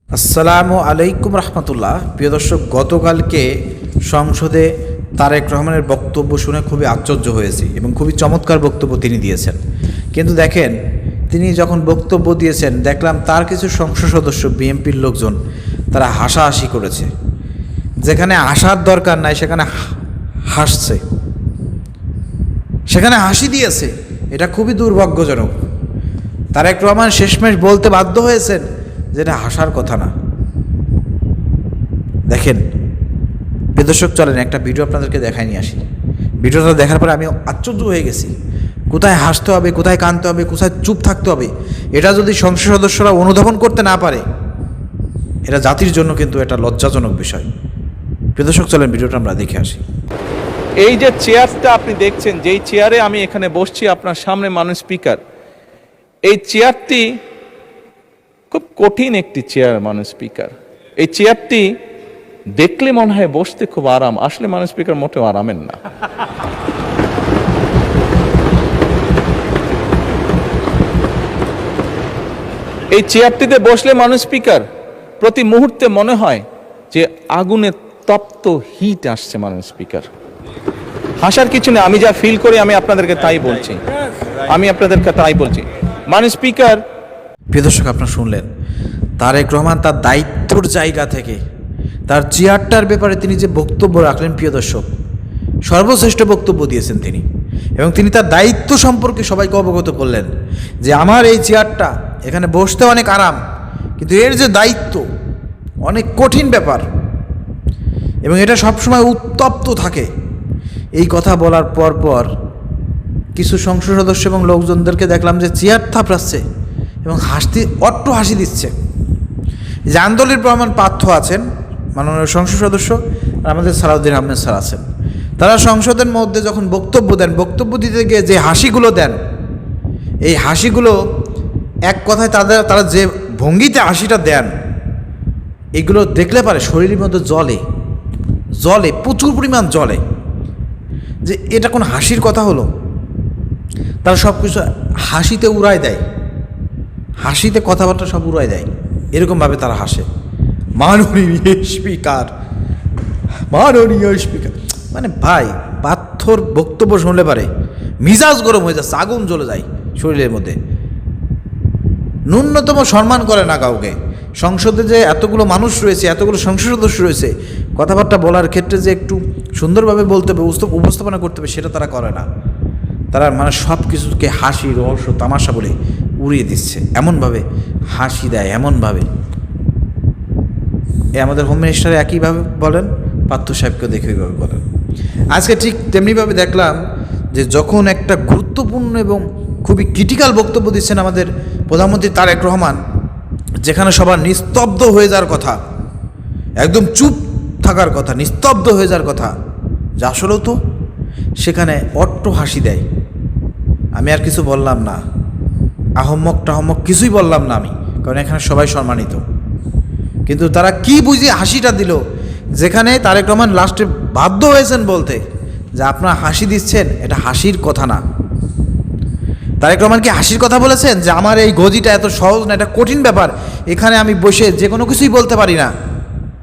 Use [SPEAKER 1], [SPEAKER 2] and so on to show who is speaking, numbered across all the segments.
[SPEAKER 1] আসসালামু আলাইকুম রহমতুল্লাহ। প্রিয় দর্শক, গতকালকে সংসদে তারেক রহমানের বক্তব্য শুনে খুবই আশ্চর্য হয়েছি এবং খুবই চমৎকার বক্তব্য তিনি দিয়েছেন। কিন্তু দেখেন, তিনি যখন বক্তব্য দিয়েছেন দেখলাম তার কিছু সংসদ সদস্য বিএনপির লোকজন তারা হাসাহাসি করেছে। যেখানে হাসার দরকার নাই সেখানে হাসছে, সেখানে হাসি দিয়েছে। এটা খুবই দুর্ভাগ্যজনক। তারেক রহমান শেষমেশ বলতে বাধ্য হয়েছেন যেটা হাসার কথা না। দেখেন প্রিয় দর্শক, চলেন একটা ভিডিও আপনাদেরকে দেখাই নিয়ে আসি। ভিডিওটা দেখার পরে আমি আশ্চর্য হয়ে গেছি। কোথায় হাসতে হবে, কোথায় কাঁদতে হবে, কোথায় চুপ থাকতে হবে, এটা যদি সংসদ সদস্যরা অনুধাবন করতে না পারে, এটা জাতির জন্য কিন্তু এটা লজ্জাজনক বিষয়। প্রিয় দর্শক, চলেন ভিডিওটা আমরা দেখে আসি।
[SPEAKER 2] এই যে চেয়ারটা আপনি দেখছেন, যেই চেয়ারে আমি এখানে বসছি আপনার সামনে মাননীয় স্পিকার, এই চেয়ারটি খুব কঠিন একটি চেয়ার মাননীয় স্পিকার। এই চেয়ারটি দেখলে মনে হয় বসতে খুব আরাম, আসলে মাননীয় স্পিকার মোটেও আরামের না। এই চেয়ারটিতে বসলে মাননীয় স্পিকার প্রতি মুহূর্তে মনে হয় যে আগুনে তপ্ত হিট আসছে। মাননীয় স্পিকার, হাসার কিছু নেই, আমি যা ফিল করি আমি আপনাদেরকে তাই বলছি, মাননীয় স্পিকার।
[SPEAKER 1] প্রিয় দর্শক, আপনারা শুনলেন তারেক রহমান তার দায়িত্বর জায়গা থেকে তার চেয়ারটার ব্যাপারে তিনি যে বক্তব্য রাখলেন, প্রিয় দর্শক, সর্বশ্রেষ্ঠ বক্তব্য দিয়েছেন তিনি। এবং তিনি তার দায়িত্ব সম্পর্কে সবাইকে অবগত করলেন যে আমার এই চেয়ারটা, এখানে বসতে অনেক আরাম, কিন্তু এর যে দায়িত্ব অনেক কঠিন ব্যাপার এবং এটা সবসময় উত্তপ্ত থাকে। এই কথা বলার পর কিছু সংসদ সদস্য এবং লোকজনদেরকে দেখলাম যে চেয়ার থাপড়াচ্ছে এবং অট্ট হাসি দিচ্ছে। যে আন্দোলনের রহমান পার্থ আছেন মাননীয় সংসদ সদস্য, আর আমাদের সালাউদ্দিন আহমেদ স্যার আছেন। তারা সংসদের মধ্যে যখন বক্তব্য দেন, বক্তব্য দিতে গিয়ে যে হাসিগুলো দেন, এই হাসিগুলো এক কথায় তারা যে ভঙ্গিতে হাসিটা দেন, এগুলো দেখলে পারে শরীরের মধ্যে জলে প্রচুর পরিমাণ জলে। যে এটা কোন হাসির কথা হলো? তারা সব কিছু হাসিতে উড়ায় দেয়, হাসিতে কথাবার্তা সব উড়ায় দেয়, এরকমভাবে তারা হাসে। মাননীয় স্পিকার, মানে ভাই, পাথর বক্তব্য শুনলে পারে মিজাজ গরম হয়ে যাচ্ছে, আগুন জ্বলে যায় শরীরের মধ্যে। ন্যূনতম সম্মান করে না কাউকে। সংসদে যে এতগুলো মানুষ রয়েছে, এতগুলো সংসদ সদস্য রয়েছে, কথাবার্তা বলার ক্ষেত্রে যে একটু সুন্দরভাবে বলতে হবে, উপস্থাপনা করতে হবে, সেটা তারা করে না। তারা মানে সব কিছুকে হাসি, রহস্য, তামাশা বলে উড়িয়ে দিচ্ছে, এমনভাবে হাসি দেয়, এমনভাবে। আমাদের হোম মিনিস্টার একইভাবে বলেন, পার্থ সাহেবকে দেখে ওইভাবে বলেন। আজকে ঠিক তেমনিভাবে দেখলাম যে যখন একটা গুরুত্বপূর্ণ এবং খুবই ক্রিটিক্যাল বক্তব্য দিচ্ছেন আমাদের প্রধানমন্ত্রী তারেক রহমান, যেখানে সবার নিস্তব্ধ হয়ে যাওয়ার কথা, একদম চুপ থাকার কথা, নিস্তব্ধ হয়ে যাওয়ার কথা, যা আসলেও তো সেখানে অট্ট হাসি দেয়। আমি আর কিছু বললাম না, আহম্মক টাহম্মক কিছুই বললাম না আমি, কারণ এখানে সবাই সম্মানিত। কিন্তু তারা কি বুঝিয়ে হাসিটা দিল, যেখানে তারেক রহমান লাস্টে বাধ্য হয়েছেন বলতে যে আপনারা হাসি দিচ্ছেন, এটা হাসির কথা না। তারেক রহমান কি হাসির কথা বলেছেন যে আমার এই গদিটা এত সহজ না, এটা কঠিন ব্যাপার, এখানে আমি বসে যে কোনো কিছুই বলতে পারি না,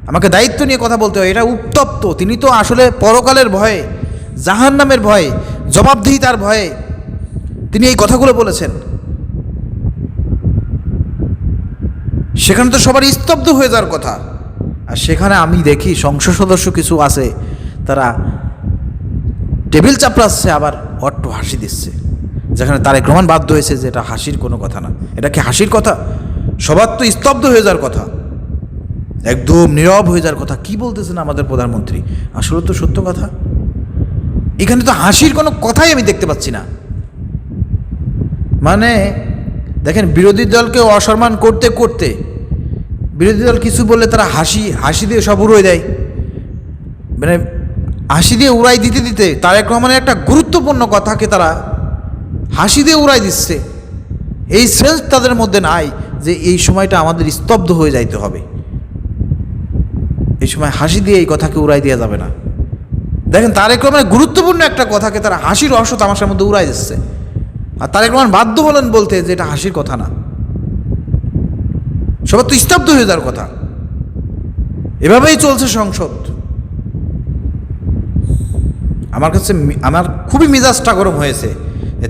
[SPEAKER 1] আমাকে দায়িত্ব নিয়ে কথা বলতে হয়, এটা উত্তপ্ত। তিনি তো আসলে পরকালের ভয়ে, জাহান্নামের ভয়ে, জবাবদিহিতার ভয়ে তিনি এই কথাগুলো বলেছেন। সেখানে তো সবার স্তব্ধ হয়ে যাওয়ার কথা, আর সেখানে আমি দেখি সংসদ সদস্য কিছু আছে তারা টেবিল চাপড়াচ্ছে, আবার অট্ট হাসি দিচ্ছে, যেখানে তারেক রহমান বাধ্য হয়েছে যে এটা হাসির কোনো কথা না। এটা কি হাসির কথা? সবার তো স্তব্ধ হয়ে যাওয়ার কথা, একদম নীরব হয়ে যাওয়ার কথা। কি বলতেছেন আমাদের প্রধানমন্ত্রী? আসলে তো সত্য কথা, এখানে তো হাসির কোনো কথাই আমি দেখতে পাচ্ছি না। মানে দেখেন, বিরোধী দলকে অসম্মান করতে করতে বিরোধী দল কিছু বললে তারা হাসি দিয়ে সব উড়িয়ে দেয়। মানে হাসি দিয়ে উড়াই দিতে দিতে তারেক রহমানের একটা গুরুত্বপূর্ণ কথাকে তারা হাসি দিয়ে উড়াই দিচ্ছে। এই সেন্স তাদের মধ্যে নাই যে এই সময়টা আমাদের স্তব্ধ হয়ে যাইতে হবে, এই সময় হাসি দিয়ে এই কথাকে উড়াই দেওয়া যাবে না। দেখেন, তারেক রহমানের গুরুত্বপূর্ণ একটা কথাকে তারা হাসির রহস্য তামাশার মধ্যে উড়াই দিচ্ছে, আর তারেক রহমান বাধ্য হলেন বলতে যে এটা হাসির কথা না। সবার তো স্তব্ধ হয়ে যাওয়ার কথা। এভাবেই চলছে সংসদ। আমার কাছে আমার খুবই মেজাজটা গরম হয়েছে।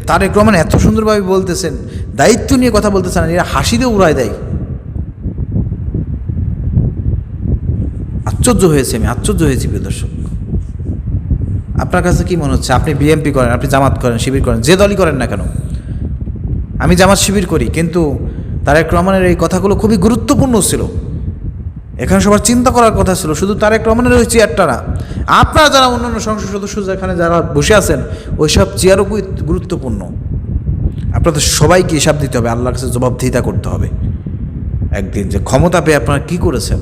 [SPEAKER 1] তারেক রহমান এত সুন্দরভাবে বলতেছেন, দায়িত্ব নিয়ে কথা বলতেছেন, এরা হাসি দিয়ে উড়ায় দেয়। আশ্চর্য হয়েছে, আমি আশ্চর্য হয়েছি প্রিয় দর্শক। আপনার কাছে কি মনে হচ্ছে? আপনি বিএনপি করেন, আপনি জামাত করেন, শিবির করেন, যে দলই করেন না কেন। আমি জামাত শিবির করি, কিন্তু তারেক রহমানের এই কথাগুলো খুবই গুরুত্বপূর্ণ ছিল। এখানে সবার চিন্তা করার কথা ছিল, শুধু তারেক রহমানের ওই চেয়ারটা না, আপনারা যারা অন্যান্য সংসদ সদস্য যেখানে যারা বসে আছেন ওই সব চেয়ারও খুবই গুরুত্বপূর্ণ। আপনাদের সবাইকে হিসাব দিতে হবে, আল্লাহর কাছে জবাবদিহিতা করতে হবে একদিন, যে ক্ষমতা পেয়ে আপনারা কী করেছেন।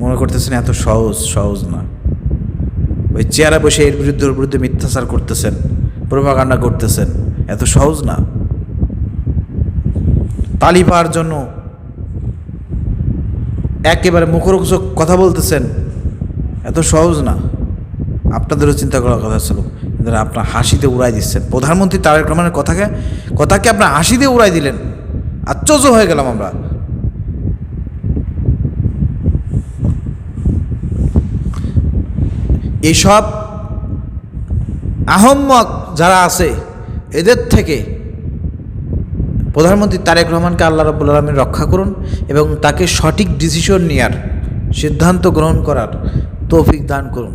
[SPEAKER 1] মনে করতেছেন এত সহজ না। ওই চেয়ারে বসে এর বিরুদ্ধে মিথ্যাচার করতেছেন, প্রোপাগান্ডা করতেছেন, এত সহজ না। তালি পাওয়ার জন্য একেবারে মুখরোচক কথা বলতেছেন, এত সহজ না। আপনাদেরও চিন্তা করার কথা ছিল, কিন্তু আপনার হাসিতে উড়াই দিচ্ছেন। প্রধানমন্ত্রী তারেক রহমানের কথাকে আপনার হাসি দিয়ে উড়াই দিলেন। আশ্চর্য হয়ে গেলাম আমরা। এসব আহম্মক যারা আছে এদের থেকে প্রধানমন্ত্রী তারেক রহমানকে আল্লাহ রাব্বুল আলামিন রক্ষা করুন এবং তাকে সঠিক ডিসিশন নেওয়ার, সিদ্ধান্ত গ্রহণ করার তৌফিক দান করুন।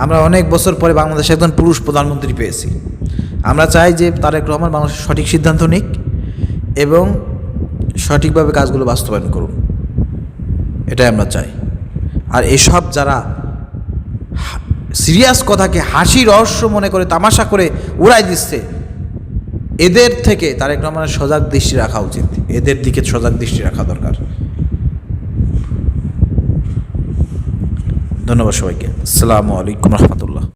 [SPEAKER 1] আমরা অনেক বছর পরে বাংলাদেশে একজন পুরুষ প্রধানমন্ত্রী পেয়েছি। আমরা চাই যে তারেক রহমান বাংলাদেশের সঠিক সিদ্ধান্ত নিক এবং সঠিকভাবে কাজগুলো বাস্তবায়ন করুন, এটাই আমরা চাই। আর এসব যারা সিরিয়াস কথাকে হাসি রহস্য মনে করে, তামাশা করে উড়াই দিচ্ছে, এদের থেকে তারেক রহমানের সজাগ দৃষ্টি রাখা উচিত। এদের দিকে সজাগ দৃষ্টি রাখা দরকার। ধন্যবাদ সবাইকে। আসসালামু আলাইকুম রহমতুল্লাহ।